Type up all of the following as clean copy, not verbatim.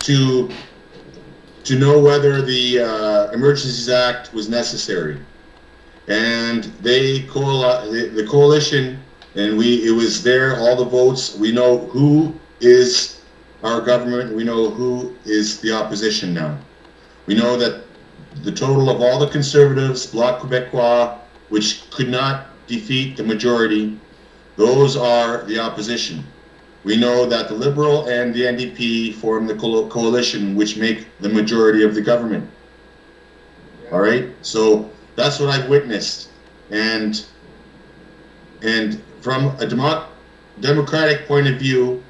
to know whether the Emergencies Act was necessary, and the coalition, and it was there, all the votes. We know who is our government. We know who is the opposition now. We know that the total of all the Conservatives, Bloc Québécois, which could not defeat the majority, those are the opposition. We know that the Liberal and the NDP form the coalition, which make the majority of the government. All right, so that's what I've witnessed, and from a democratic point of view,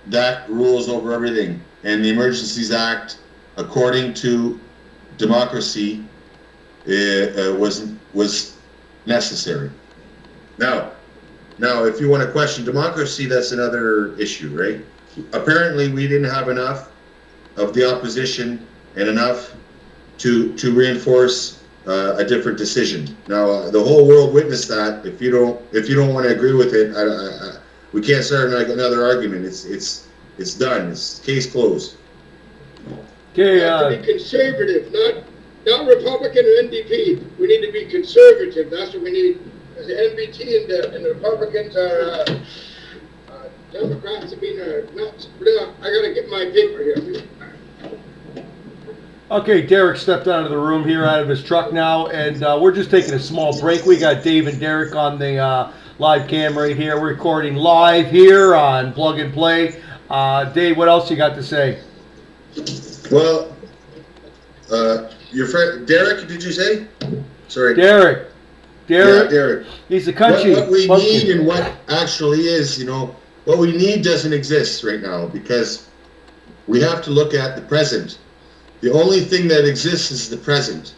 that rules over everything. And the Emergencies Act, according to democracy, was necessary. Now, if you want to question democracy, that's another issue, right? Apparently, we didn't have enough of the opposition and enough to reinforce a different decision. Now, the whole world witnessed that. If you don't want to agree with it, we can't start another argument. It's done. It's case closed. Okay. To be conservative, not Republican or NDP. We need to be conservative. That's what we need. The NBT and the Republicans are Democrats. I mean, not. I gotta get my paper here. Okay, Derek stepped out of the room here, out of his truck now, and we're just taking a small break. We got Dave and Derek on the live cam right here. We're recording live here on Plug and Play. Dave, what else you got to say? Well, your friend Derek, did you say? Sorry, Derek. Yeah, Derek. He's a country. What we need and what actually is, what we need doesn't exist right now, because we have to look at the present. The only thing that exists is the present.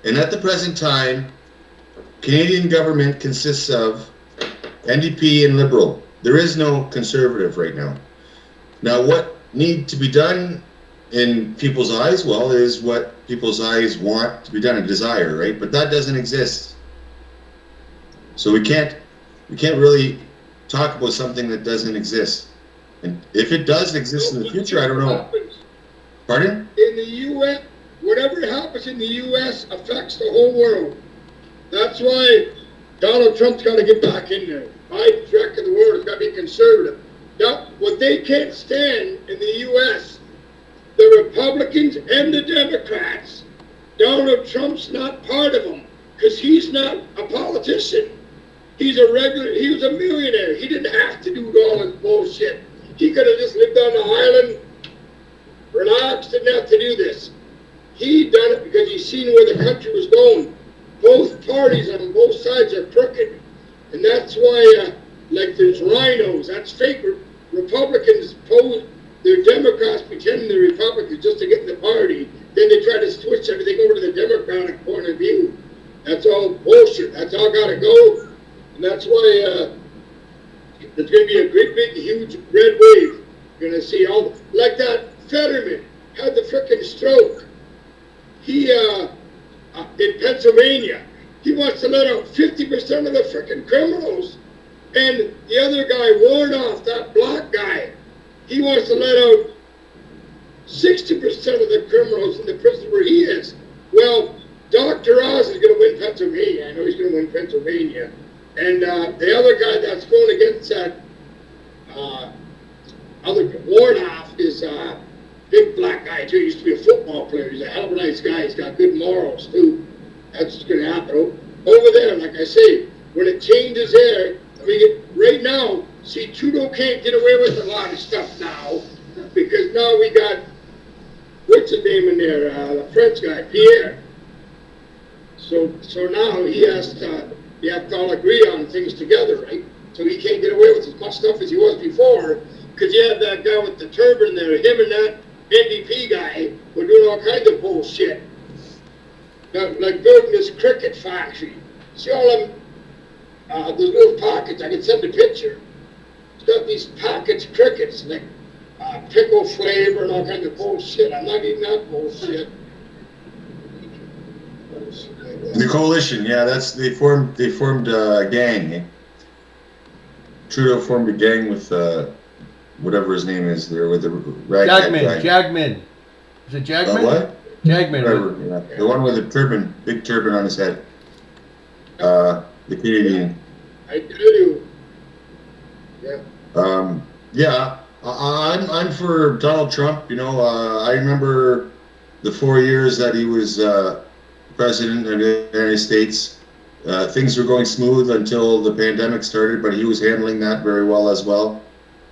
And at the present time, Canadian government consists of NDP and Liberal. There is no Conservative right now. Now, what needs to be done in people's eyes, well, is what people's eyes want to be done and desire, right? But that doesn't exist. So we can't really talk about something that doesn't exist. And if it does exist in the future, I don't know. Pardon? In the U.S., whatever happens in the U.S. affects the whole world. That's why Donald Trump's got to get back in there. Biden's wreck of the world has got to be conservative. Now, what they can't stand in the U.S., the Republicans and the Democrats, Donald Trump's not part of them, because he's not a politician. He was a millionaire. He didn't have to do all this bullshit. He could have just lived on the island, relaxed, didn't have to do this. He done it because he's seen where the country was going. Both parties on both sides are crooked. And that's why, like there's rhinos, that's fake. Republicans pose, they're Democrats pretending they're Republicans just to get in the party. Then they try to switch everything over to the Democratic point of view. That's all bullshit. That's all got to go. And that's why there's going to be a great big huge red wave. You're going to see all, like that Fetterman had the frickin' stroke. He, in Pennsylvania, he wants to let out 50% of the frickin' criminals. And the other guy, Warnoff, that black guy, he wants to let out 60% of the criminals in the prison where he is. Well, Dr. Oz is going to win Pennsylvania. I know he's going to win Pennsylvania. And the other guy that's going against that other Warnoff is a big black guy too. He used to be a football player. He's a hell of a nice guy. He's got good morals too. That's what's going to happen over there. Like I say, when it changes there, I mean, right now, see, Trudeau can't get away with a lot of stuff now because now we got what's his name in there, the French guy, Pierre. So now he has to. You have to all agree on things together, right? So he can't get away with as much stuff as he was before, because you have that guy with the turban there, him and that NDP guy were doing all kinds of bullshit. Now, like building this cricket factory. See all them, those little packets, I can send a picture. It's got these packets crickets, like pickle flavor and all kinds of bullshit. I'm not eating that bullshit. The coalition, yeah, they formed a gang. Eh? Trudeau formed a gang with whatever his name is there with the ragtag guy. Jagman. Is it Jagman? What? Jagman. Whatever, yeah. The one with the turban, big turban on his head. The Canadian. I do. Yeah. Yeah, I'm for Donald Trump. You know, I remember the 4 years that he was president of the United States. Things were going smooth until the pandemic started, but he was handling that very well as well.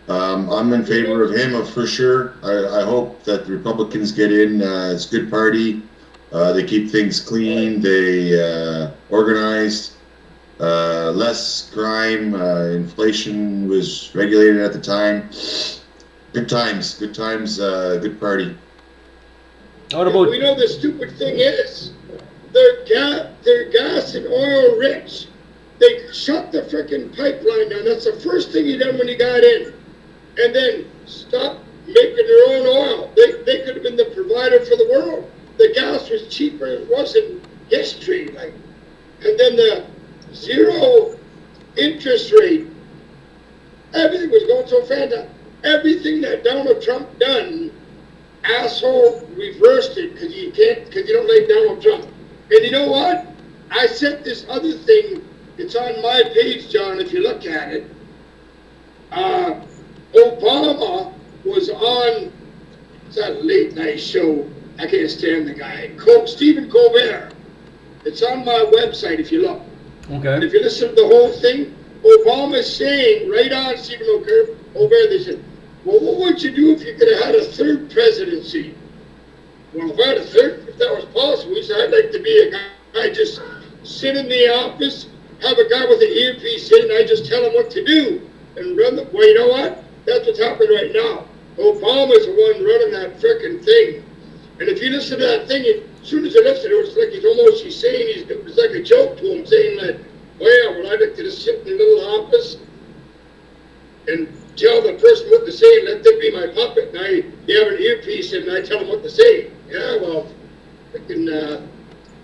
I'm in favor of him, for sure. I hope that the Republicans get in. It's a good party. They keep things clean. They organized. Less crime. Inflation was regulated at the time. Good times. Good times. Good party. What about? We know the stupid thing is, they're gas and oil rich. They shut the frickin' pipeline down. That's the first thing you done when you got in. And then stop making their own oil. They could have been the provider for the world. The gas was cheaper than it was in history. Like, and then the zero interest rate. Everything was going so fantastic. Everything that Donald Trump done, asshole reversed it because you don't like Donald Trump. And you know what? I sent this other thing. It's on my page, John, if you look at it. Obama was on that late night show. I can't stand the guy. Stephen Colbert. It's on my website if you look. Okay. And if you listen to the whole thing, Obama's saying, right on Stephen Colbert, they said, well, what would you do if you could have had a third presidency? Well, if I had a third, if that was possible, he said, I'd like to be a guy just sit in the office, have a guy with an earpiece in, and I just tell him what to do and run the. Well, you know what? That's what's happening right now. Obama's the one running that frickin' thing. And if you listen to that thing, as soon as you listen to it, it's like he's saying, it was like a joke to him, saying that, well, I'd like to just sit in a little office and tell the person what to say and let them be my puppet. And they have an earpiece and I tell them what to say. Yeah, well, frickin',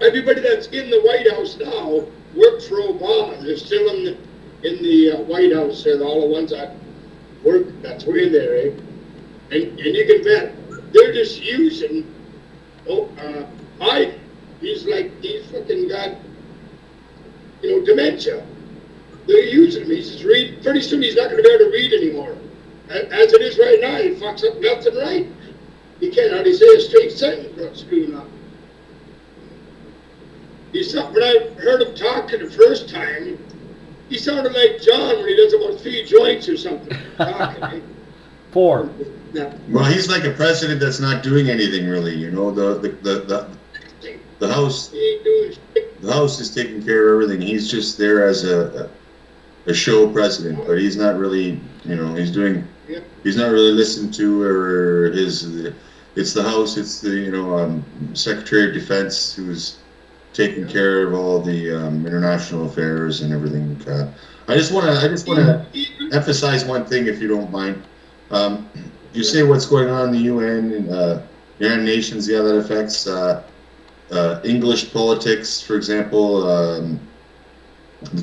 everybody that's in the White House now worked for Obama. They're still in the White House. They're all the ones that work. That's where they're, eh? And you can bet they're just using. Biden. He's fucking got, dementia. They're using him. He's just read. Pretty soon he's not going to be able to read anymore. As it is right now, he fucks up left and right. He can't hardly say a straight sentence without screwing up. When I heard him talking the first time, he sounded like John when he does about 3 joints or something. Talking, 4. No. Well, he's like a president that's not doing anything really. The House. The House is taking care of everything. He's just there as a show president, but he's not really. He's not really listened to, or it's the House. It's the Secretary of Defense who's taking care of all the international affairs and everything. I just want to emphasize one thing, if you don't mind. You say what's going on in the UN and United Nations, yeah, that affects English politics, for example. The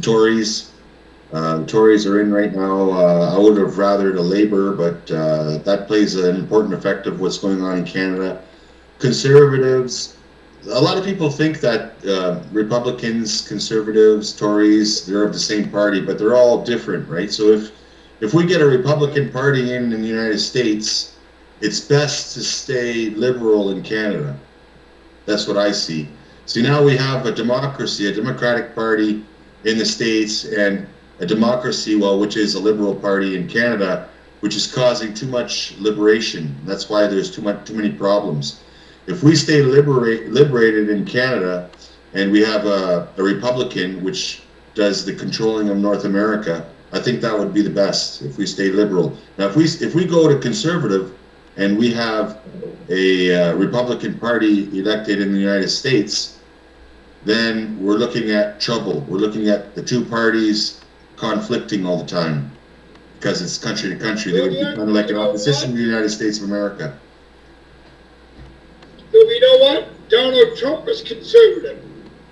Tories. The Tories are in right now. I would have rathered a Labour, but that plays an important effect of what's going on in Canada. Conservatives. A lot of people think that Republicans, Conservatives, Tories, they're of the same party, but they're all different, right? So if we get a Republican Party in the United States, it's best to stay liberal in Canada. That's what I see. See, now we have a democracy, a Democratic Party in the States, and a democracy, which is a Liberal Party in Canada, which is causing too much liberation. That's why there's too many problems. If we stay liberated in Canada, and we have a Republican which does the controlling of North America, I think that would be the best if we stay liberal. Now, if we go to conservative, and we have a Republican Party elected in the United States, then we're looking at trouble. We're looking at the two parties conflicting all the time, because it's country to country. They would be kind of like an opposition to the United States of America. So you know what? Donald Trump is conservative.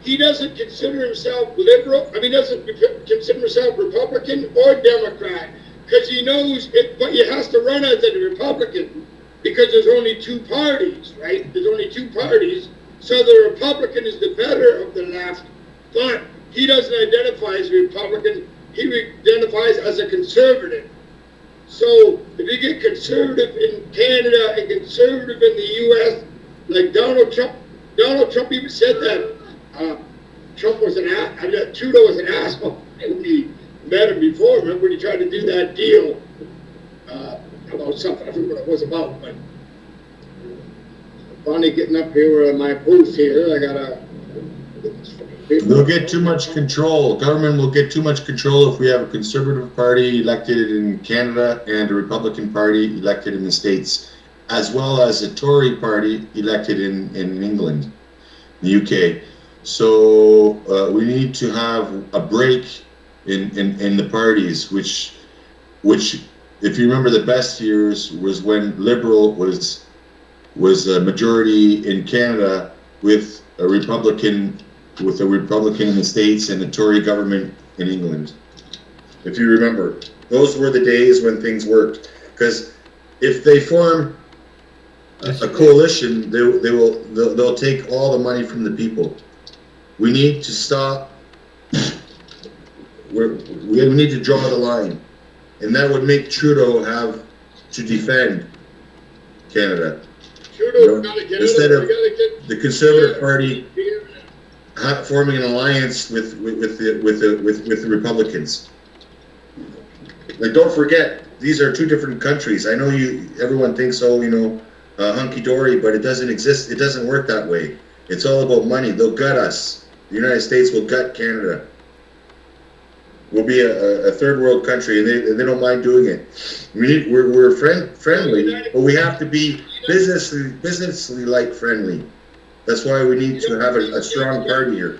He doesn't consider himself liberal. Doesn't consider himself Republican or Democrat. because he knows it, but he has to run as a Republican because there's only two parties, right? There's only two parties, so the Republican is the better of the left, but he doesn't identify as a Republican, he identifies as a conservative. So if you get conservative in Canada and conservative in the U.S., like Donald Trump even said that Trudeau was an asshole when he met him before. Remember when he tried to do that deal about something? I forget what it was about, but finally getting up here on my post here, I gotta. We'll get too much control. Government will get too much control if we have a Conservative Party elected in Canada and a Republican Party elected in the States, as well as a Tory Party elected in England, the UK. So we need to have a break in the parties, which, if you remember, the best years was when Liberal was a majority in Canada with a Republican in the States and a Tory government in England. If you remember, those were the days when things worked. Because if they form a coalition, they'll take all the money from the people. We need to stop. We need to draw the line, and that would make Trudeau have to defend Canada. Trudeau gotta get instead it, of the Conservative Party forming an alliance with the Republicans. Like, don't forget, these are two different countries. I know everyone thinks, hunky dory, but it doesn't exist. It doesn't work that way. It's all about money. They'll gut us. The United States will gut Canada. We'll be a third world country, and they don't mind doing it. We're friendly, but we have to be businessly like friendly. That's why we need to have a strong party here.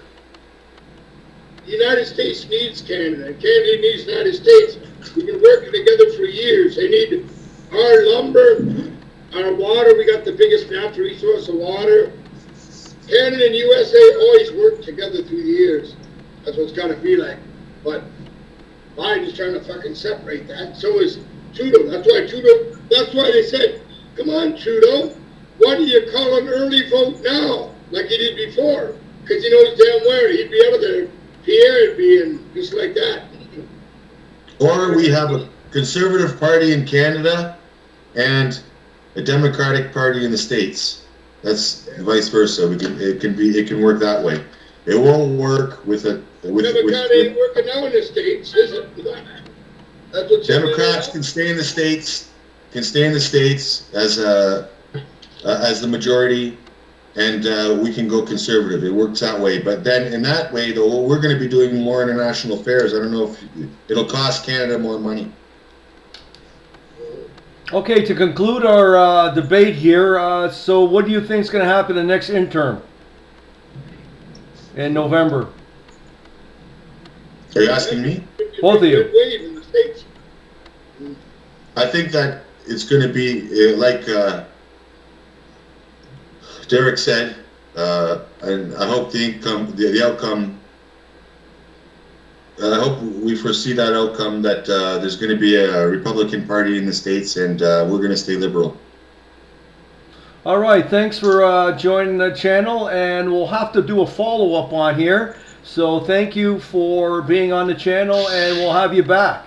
The United States needs Canada, and Canada needs the United States. We've been working together for years. They need our lumber, our water. We got the biggest natural resource of water. Canada and USA always worked together through the years. That's what it's got to be like. But Biden's trying to fucking separate that. So is Trudeau. That's why they said, come on, Trudeau. Why do you call an early vote now, like he did before? Because he knows damn well he'd be out of there. Pierre would be in, just like that. Or we have a Conservative Party in Canada and a Democratic Party in the States. That's vice versa. It can work that way. It won't work with a. Democrat ain't working now in the States, is it? That's what Democrats can stay in the States. As the majority, and we can go conservative. It works that way. But then in that way, though, we're going to be doing more international affairs. I don't know if it'll cost Canada more money. Okay, to conclude our debate here, so what do you think is going to happen in the next interim in November? Are you asking me? Both of you. In the States. I think that it's going to be like Derek said, and I hope the outcome. I hope we foresee that outcome, that there's going to be a Republican Party in the States, and we're going to stay liberal. All right, thanks for joining the channel, and we'll have to do a follow-up on here. So thank you for being on the channel, and we'll have you back.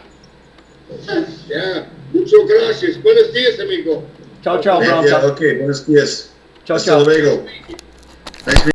Yeah. Muchas gracias. Buenos dias, amigo. Ciao, ciao, Bram. Yeah, okay. Buenos dias. Ciao, Hasta ciao. luego. Thanks for